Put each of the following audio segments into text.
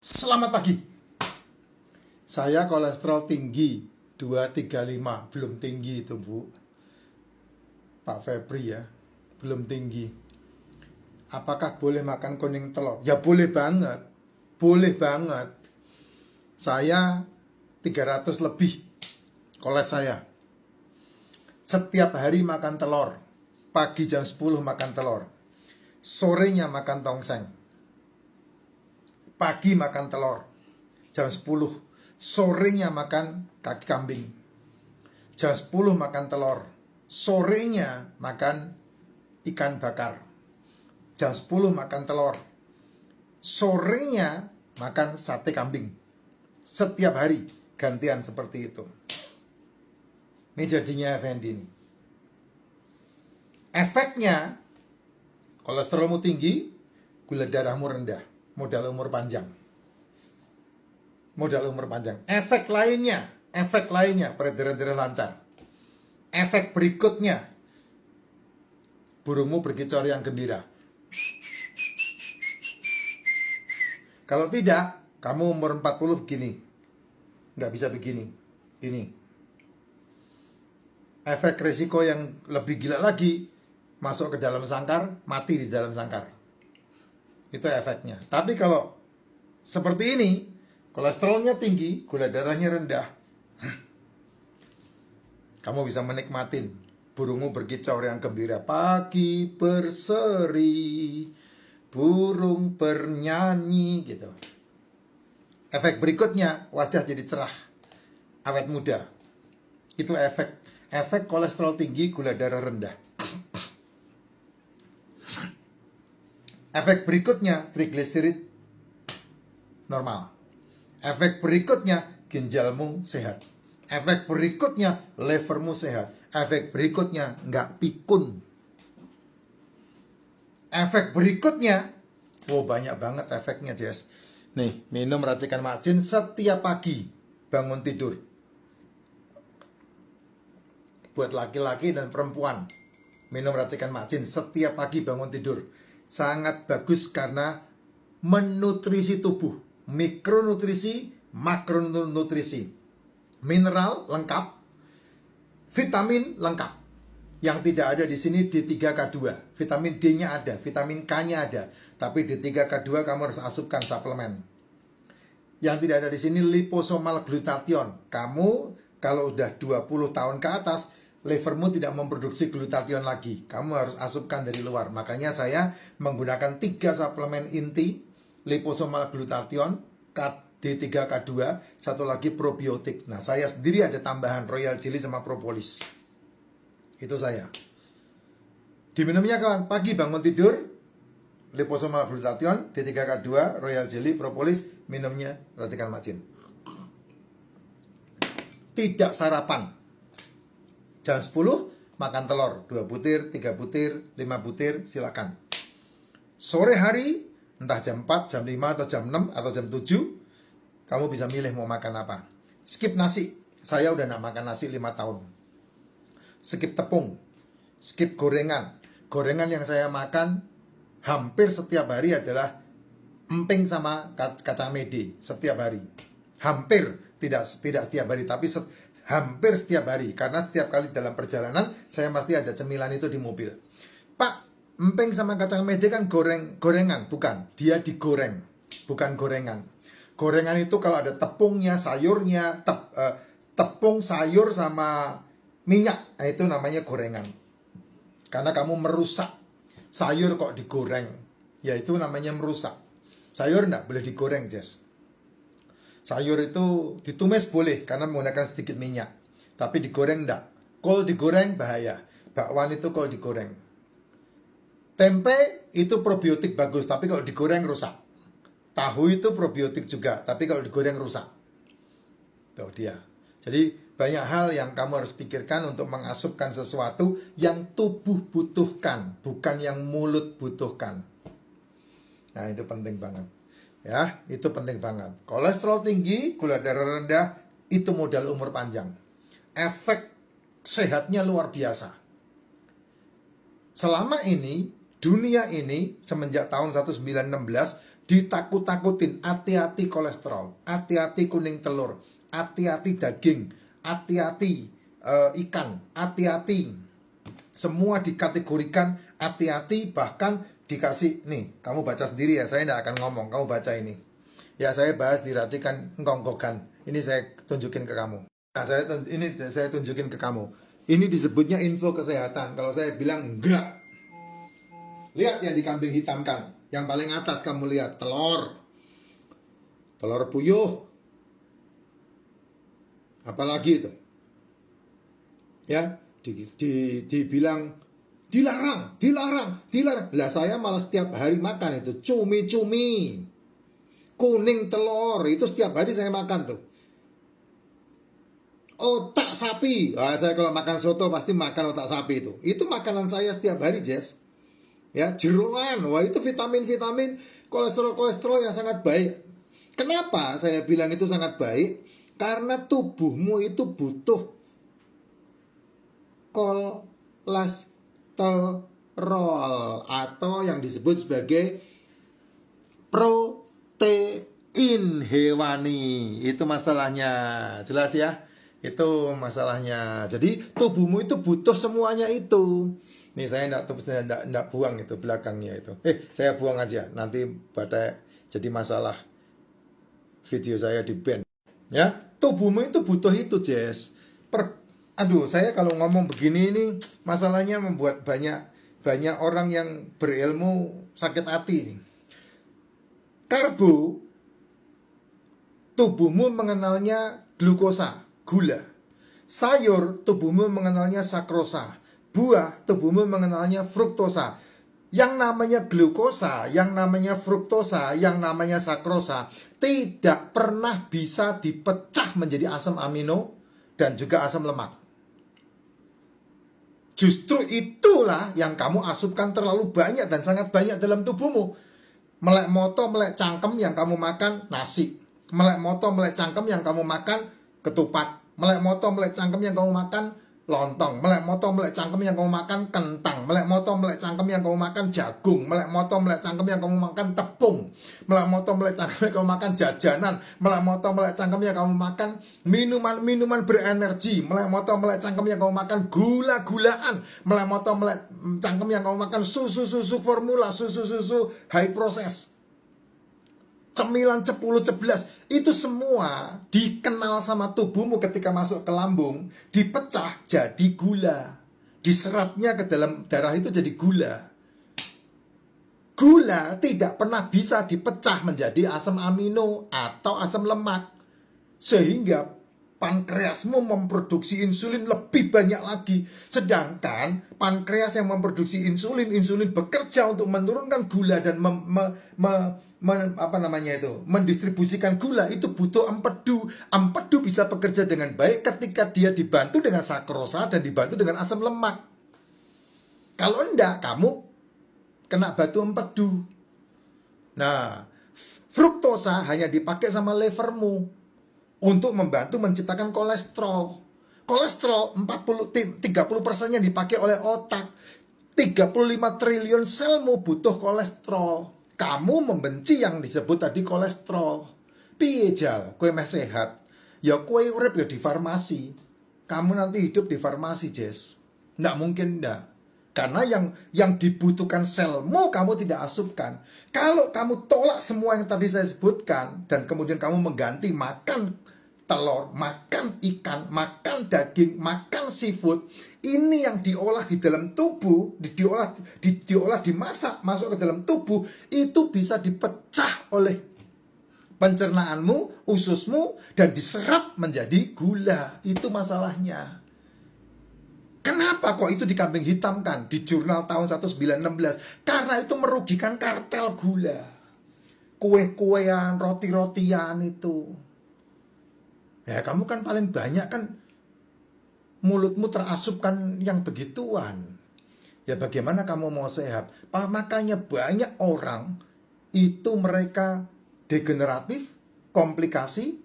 Selamat pagi. Saya kolesterol tinggi 235, belum tinggi itu Bu. Pak Febri ya, belum tinggi. Apakah boleh makan kuning telur? Ya boleh banget. Boleh banget. Saya 300 lebih kolesterol saya. Setiap hari makan telur. Pagi jam 10 makan telur. Sorenya makan tongseng. Pagi makan telur jam 10, sorenya makan kaki kambing. Jam 10 makan telur, sorenya makan ikan bakar. Jam 10 makan telur, sorenya makan sate kambing. Setiap hari gantian seperti itu. Ini jadinya Effendi nih. Efeknya, kolesterolmu tinggi, gula darahmu rendah. Modal umur panjang. Modal umur panjang. Efek lainnya peredaran darah lancar. Efek berikutnya, burungmu berkicau yang gembira. Kalau tidak, kamu umur 40 begini. Nggak bisa begini. Ini. Efek risiko yang lebih gila lagi, masuk ke dalam sangkar, mati di dalam sangkar. Itu efeknya. Tapi kalau seperti ini, kolesterolnya tinggi, gula darahnya rendah, kamu bisa menikmatin burungmu berkicau yang gembira. Pagi berseri, burung bernyanyi gitu. Efek berikutnya, wajah jadi cerah, awet muda. Itu efek kolesterol tinggi, gula darah rendah. Efek berikutnya, trigliserid normal. Efek berikutnya, ginjalmu sehat. Efek berikutnya, levermu sehat. Efek berikutnya, nggak pikun. Efek berikutnya, banyak banget efeknya, Jess. Nih, minum racikan macin setiap pagi bangun tidur. Buat laki-laki dan perempuan, minum racikan macin setiap pagi bangun tidur. Sangat bagus karena menutrisi tubuh. Mikronutrisi, makronutrisi. Mineral lengkap, vitamin lengkap. Yang tidak ada di sini D3K2. Vitamin D-nya ada, vitamin K-nya ada. Tapi D3K2 kamu harus asupkan suplemen. Yang tidak ada di sini liposomal glutathione. Kamu kalau udah 20 tahun ke atas, livermu tidak memproduksi glutathione lagi. Kamu harus asupkan dari luar. Makanya saya menggunakan 3 suplemen inti, liposomal glutathione, D3K2, satu lagi probiotik. Nah, saya sendiri ada tambahan royal jelly sama propolis. Itu saya. Diminumnya kawan, pagi bangun tidur, liposomal glutathione, D3K2, royal jelly, propolis, minumnya racikan macin. Tidak sarapan. Jam 10 makan telur 2 butir, 3 butir, 5 butir, silakan. Sore hari entah jam 4, jam 5 atau jam 6 atau jam 7, kamu bisa milih mau makan apa. Skip nasi. Saya udah gak makan nasi 5 tahun. Skip tepung, skip gorengan. Gorengan yang saya makan hampir setiap hari adalah emping sama kacang mede setiap hari. Hampir, tidak setiap hari, tapi hampir setiap hari. Karena setiap kali dalam perjalanan saya pasti ada cemilan itu di mobil. Pak, emping sama kacang mede kan gorengan? Bukan, dia digoreng, bukan gorengan. Gorengan itu kalau ada tepungnya, sayurnya, tepung, sayur sama minyak, nah itu namanya gorengan. Karena kamu merusak. Sayur kok digoreng, ya itu namanya merusak. Sayur enggak boleh digoreng, Jess. Sayur itu ditumis boleh karena menggunakan sedikit minyak. Tapi digoreng enggak. Kol digoreng bahaya. Bakwan itu kol digoreng. Tempe itu probiotik bagus, tapi kalau digoreng rusak. Tahu itu probiotik juga, tapi kalau digoreng rusak. Tuh dia. Jadi banyak hal yang kamu harus pikirkan untuk mengasupkan sesuatu yang tubuh butuhkan, bukan yang mulut butuhkan. Nah, itu penting banget. Ya, itu penting banget. Kolesterol tinggi, gula darah rendah, itu modal umur panjang. Efek sehatnya luar biasa. Selama ini, dunia ini semenjak tahun 1916 ditakut-takutin, hati-hati kolesterol, hati-hati kuning telur, hati-hati daging, hati-hati ikan, hati-hati. Semua dikategorikan hati-hati, bahkan dikasih, nih kamu baca sendiri ya, saya tidak akan ngomong, kamu baca ini. Ya saya bahas diracikan ngonggogan. Ini saya tunjukin ke kamu. Nah, saya tunjukin ke kamu. Ini disebutnya info kesehatan. Kalau saya bilang enggak. Lihat yang di kambing hitamkan. Yang paling atas kamu lihat telur. Telur puyuh. Apalagi itu? Ya, dibilang dilarang. Lah saya malah setiap hari makan itu cumi-cumi. Kuning telur itu setiap hari saya makan tuh. Otak sapi. Wah, saya kalau makan soto pasti makan otak sapi itu. Itu makanan saya setiap hari, Jess. Ya, jeroan. Wah, itu vitamin-vitamin, kolesterol-kolesterol yang sangat baik. Kenapa saya bilang itu sangat baik? Karena tubuhmu itu butuh kolesterol atau yang disebut sebagai protein hewani. Itu masalahnya. Jelas ya? Itu masalahnya. Jadi tubuhmu itu butuh semuanya itu. Nih saya enggak buang itu belakangnya itu. Saya buang aja. Nanti pada jadi masalah video saya di ban. Ya, tubuhmu itu butuh itu, Jess. Aduh, saya kalau ngomong begini ini masalahnya membuat banyak orang yang berilmu sakit hati. Karbo, tubuhmu mengenalnya glukosa, gula. Sayur, tubuhmu mengenalnya sakrosa. Buah, tubuhmu mengenalnya fruktosa. Yang namanya glukosa, yang namanya fruktosa, yang namanya sakrosa tidak pernah bisa dipecah menjadi asam amino dan juga asam lemak. Justru itulah yang kamu asupkan terlalu banyak dan sangat banyak dalam tubuhmu. Melek moto, melek cangkem yang kamu makan nasi. Melek moto, melek cangkem yang kamu makan ketupat. Melek moto, melek cangkem yang kamu makan lontong. Melek moto, melek cangkem yang kamu makan kentang. Melek moto, melek cangkem yang kamu makan jagung. Melek moto, melek cangkem yang kamu makan tepung. Melek moto, melek cangkem yang kamu makan jajanan. Melek moto, melek cangkem yang kamu makan minuman berenergi. Melek moto, melek cangkem yang kamu makan gula-gulaan. Melek moto, melek cangkem yang kamu makan susu formula, susu high process. Cemilan, cepulu, ceplas, itu semua dikenal sama tubuhmu ketika masuk ke lambung, dipecah jadi gula. Diserapnya ke dalam darah itu jadi gula. Gula tidak pernah bisa dipecah menjadi asam amino atau asam lemak. Sehingga pankreasmu memproduksi insulin lebih banyak lagi. Sedangkan pankreas yang memproduksi insulin bekerja untuk menurunkan gula dan mendistribusikan gula itu butuh empedu. Empedu bisa bekerja dengan baik ketika dia dibantu dengan sakrosa dan dibantu dengan asam lemak. Kalau enggak, kamu kena batu empedu. Nah, fruktosa hanya dipakai sama levermu untuk membantu menciptakan kolesterol. Kolesterol 30%-nya dipakai oleh otak. 35 triliun selmu butuh kolesterol. Kamu membenci yang disebut tadi kolesterol. Piye jal, kowe meh sehat. Ya kowe urip ya di farmasi. Kamu nanti hidup di farmasi, Jess. Nggak mungkin enggak. Karena yang dibutuhkan selmu kamu tidak asupkan. Kalau kamu tolak semua yang tadi saya sebutkan dan kemudian kamu mengganti makan telur, makan ikan, makan daging, makan seafood, ini yang diolah di dalam tubuh, diolah dimasak, masuk ke dalam tubuh, itu bisa dipecah oleh pencernaanmu, ususmu, dan diserap menjadi gula. Itu masalahnya. Kenapa kok itu dikambing hitamkan di jurnal tahun 1916? Karena itu merugikan kartel gula. Kue-kuean, roti-rotian itu. Ya kamu kan paling banyak kan mulutmu terasupkan yang begituan. Ya bagaimana kamu mau sehat? Makanya banyak orang itu mereka degeneratif, komplikasi,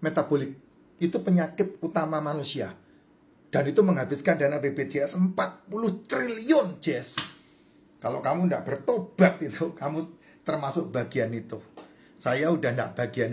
metabolik. Itu penyakit utama manusia. Dan itu menghabiskan dana BPJS 40 triliun, Jess. Kalau kamu tidak bertobat itu, kamu termasuk bagian itu. Saya udah enggak bagian